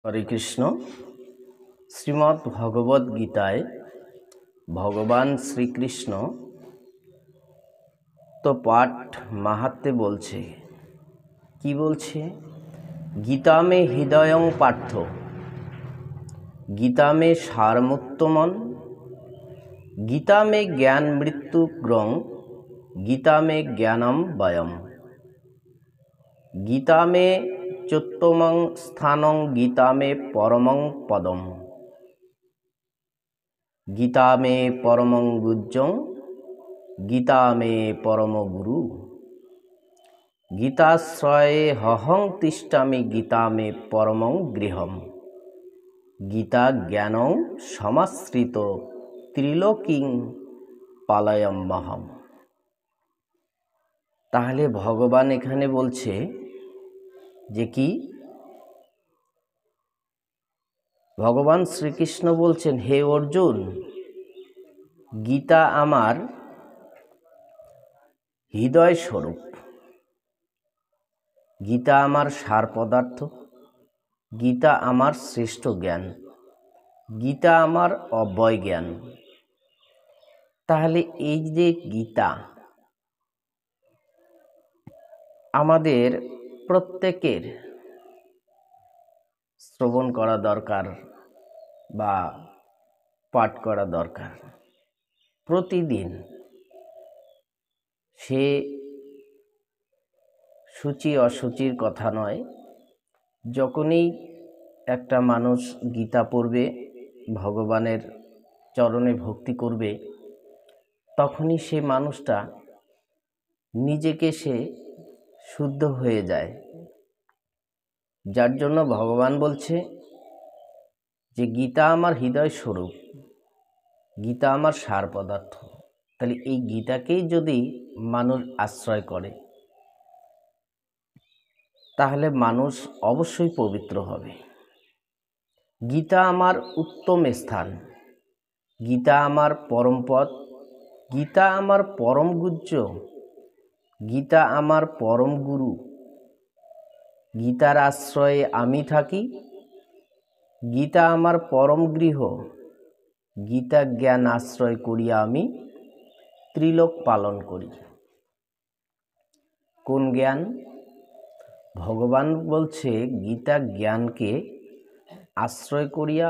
হরে কৃষ্ণ। শ্রীমদ্ ভগবদ গীতায় ভগবান শ্রীকৃষ্ণ তো পাঠ মাহাত্ম্যে বলছে, কি বলছে? গীতা মে হৃদয়ং পার্থ, গীতা মে সারমুত্তমন, গীতা মে জ্ঞান মৃত্যু গ্রং, গীতা মে জ্ঞানম বয়ম, গীতা মে চোত্তমং স্থানং, গীতা মে পরমং পদম, গীতা মে পরমং গুজ্জং, গীতা মে পরম গুরু, গীতাশ্রয়ে হহং তিষ্ঠামি, গীতা মে পরমং গৃহম, গীতা জ্ঞানং সমাশ্রিত ত্রিলোকিং পালয়ম্মহম। তাহলে ভগবান এখানে বলছে যে কি, ভগবান শ্রীকৃষ্ণ বলছেন, হে অর্জুন, গীতা আমার হৃদয় স্বরূপ, গীতা আমার সার পদার্থ, গীতা আমার শ্রেষ্ঠ জ্ঞান, গীতা আমার অব্যয় জ্ঞান। তাহলে এই যে গীতা আমাদের প্রত্যেকের শ্রবণ করা দরকার বা পাঠ করা দরকার প্রতিদিন। সে সূচি অসুচির কথা নয়, যখনই একটা মানুষ গীতা পড়বে, ভগবানের চরণে ভক্তি করবে, তখনই সে মানুষটা নিজেকে সে শুদ্ধ হয়ে যায়। যার জন্য ভগবান বলছে যে গীতা আমার হৃদয় স্বরূপ, গীতা আমার সার পদার্থ। তাহলে এই গীতাকেই যদি মানুষ আশ্রয় করে, তাহলে মানুষ অবশ্যই পবিত্র হবে। গীতা আমার উত্তম স্থান, গীতা আমার পরম পদ, গীতা আমার পরম গুহ্য, গীতা আমার পরম গুরু, গীতার আশ্রয়ে আমি থাকি, গীতা আমার পরম গৃহ, গীতা জ্ঞান আশ্রয় করিয়া আমি ত্রিলোক পালন করি। কোন জ্ঞান? ভগবান বলছে গীতা জ্ঞানকে আশ্রয় করিয়া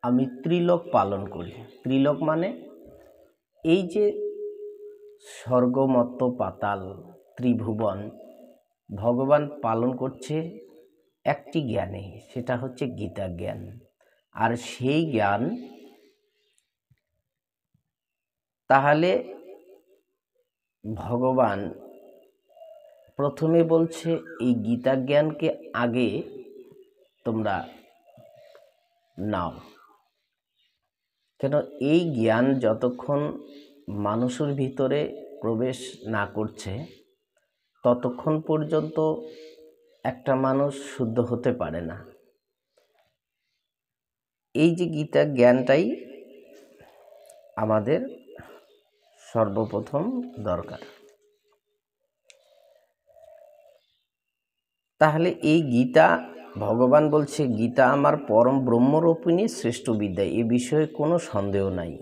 আমি ত্রিলোক পালন করি। ত্রিলোক মানে এই যে স্বর্গ, মর্ত্য, পাতাল, ত্রিভুবন ভগবান পালন করছে একটি জ্ঞানে, সেটা হচ্ছে গীতা জ্ঞান। আর সেই জ্ঞান তাহলে ভগবান প্রথমে বলছে এই গীতা জ্ঞানকে আগে তোমরা নাও। কেন? এই জ্ঞান যতক্ষণ মানুষের ভিতরে প্রবেশ না করছে, ততক্ষণ পর্যন্ত একটা মানুষ শুদ্ধ হতে পারে না। এই যে গীতা জ্ঞানটাই আমাদের সর্বপ্রথম দরকার। তাহলে এই গীতা, ভগবান বলছে গীতা আমার পরম ব্রহ্মরূপিণী শ্রেষ্ঠ বিদ্যা, এ বিষয়ে কোনো সন্দেহ নাই।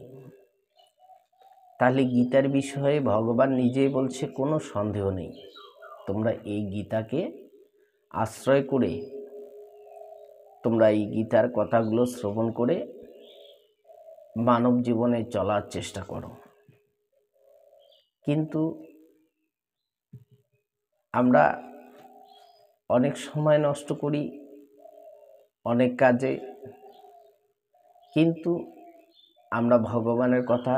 তাহলে গীতার বিষয়ে ভগবান নিজেই বলছে কোনো সন্দেহ নেই। তোমরা এই গীতাকে আশ্রয় করে, তোমরা এই গীতার কথাগুলো শ্রবণ করে মানব জীবনে চলার চেষ্টা করো। কিন্তু আমরা অনেক সময় নষ্ট করি অনেক কাজে, কিন্তু আমরা ভগবানের কথা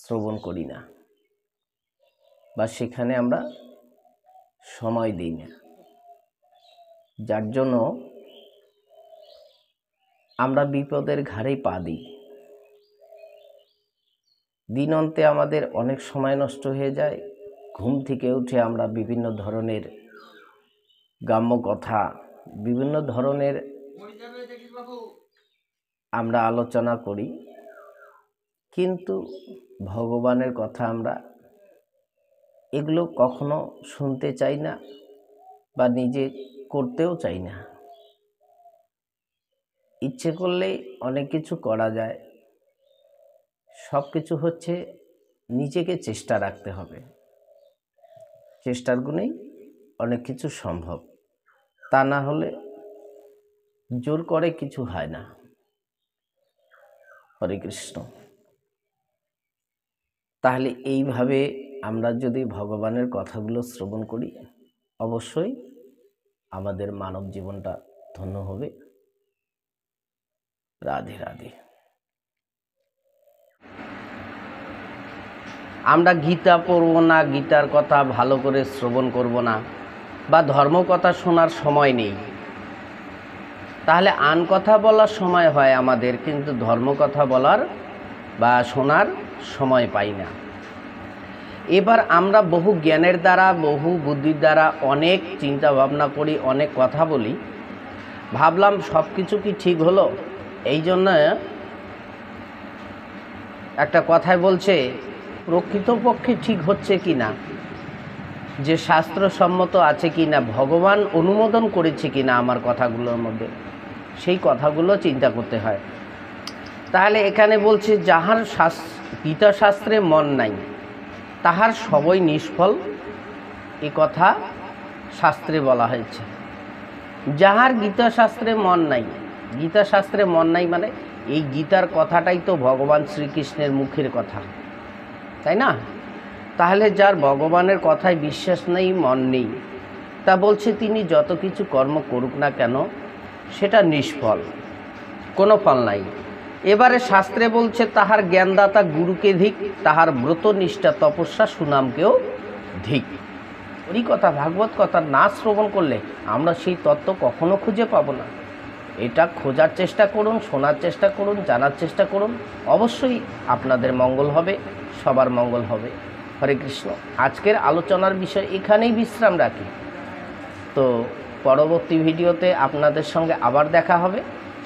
শ্রবণ করি না বা সেখানে আমরা সময় দিই না। যার জন্য আমরা বিপদের ঘাড়েই পা দিই। দিন অন্তে আমাদের অনেক সময় নষ্ট হয়ে যায়। ঘুম থেকে উঠে আমরা বিভিন্ন ধরনের গ্রাম্য কথা, বিভিন্ন ধরনের আমরা আলোচনা করি, কিন্তু ভগবানের কথা আমরা এগুলো কখনো শুনতে চাই না বা নিজে করতেও চাই না। ইচ্ছে করলেই অনেক কিছু করা যায়, সব কিছু হচ্ছে নিজেকে চেষ্টা রাখতে হবে, চেষ্টার গুণেই অনেক কিছু সম্ভব, তা না হলে জোর করে কিছু হয় না। হরে কৃষ্ণ। তাহলে এইভাবে আমরা যদি ভগবানের কথাগুলো শ্রবণ করি, অবশ্যই আমাদের মানব জীবনটা ধন্য হবে। রাধে রাধে। আমরা গীতা পড়ব না, গীতার কথা ভালো করে শ্রবণ করব না, বা ধর্ম কথা শোনার সময় নেই, তাহলে আন কথা বলার সময় হয় আমাদের, কিন্তু ধর্ম কথা বলার বা শোনার সময় পাই না। এবার আমরা বহু জ্ঞানের দ্বারা, বহু বুদ্ধির দ্বারা অনেক চিন্তা ভাবনা করি, অনেক কথা বলি, ভাবলাম সব কিছু কি ঠিক হলো। এই জন্য একটা কথায় বলছে, প্রকৃতপক্ষে ঠিক হচ্ছে কি না, যে শাস্ত্রসম্মত আছে কি না, ভগবান অনুমোদন করেছে কি না আমার কথাগুলোর মধ্যে, সেই কথাগুলো চিন্তা করতে হয়। তাহলে এখানে বলছে, যাহার গীতা শাস্ত্রে মন নাই তাহার সবই নিষ্ফল, এ কথা শাস্ত্রে বলা হয়েছে। যাহার গীতা শাস্ত্রে মন নাই, গীতা শাস্ত্রে মন নাই মানে এই গীতার কথাটাই তো ভগবান শ্রীকৃষ্ণের মুখের কথা, তাই না? তাহলে যার ভগবানের কথায় বিশ্বাস নেই, মন নেই, তা বলছে তিনি যত কিছু কর্ম করুক না কেন সেটা নিষ্ফল, কোনো ফল নাই। এবারে শাস্ত্রে বলছে, তাহার জ্ঞানদাতা গুরুকে ধিক, তাহার ব্রত নিষ্ঠা তপস্যা সুনামকেও ধিক। ওই কথা, ভাগবত কথা না শ্রবণ করলে আমরা সেই তত্ত্ব কখনো খুঁজে পাবো না। এটা খোঁজার চেষ্টা করুন, শোনার চেষ্টা করুন, জানার চেষ্টা করুন, অবশ্যই আপনাদের মঙ্গল হবে, সবার মঙ্গল হবে। হরে কৃষ্ণ। আজকের আলোচনার বিষয় এখানেই বিশ্রাম রাখি। তো পরবর্তী ভিডিওতে আপনাদের সঙ্গে আবার দেখা হবে।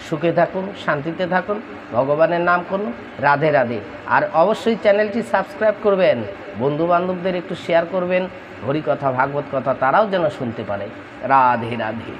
সুখে থাকুন, শান্তিতে থাকুন, ভগবানের নাম করুন। রাধে রাধে। আর অবশ্যই চ্যানেলটি সাবস্ক্রাইব করবেন, বন্ধুবান্ধবদের একটু শেয়ার করবেন, হরিকথা ভাগবত কথা তারাও যেন শুনতে পারে। রাধে রাধে।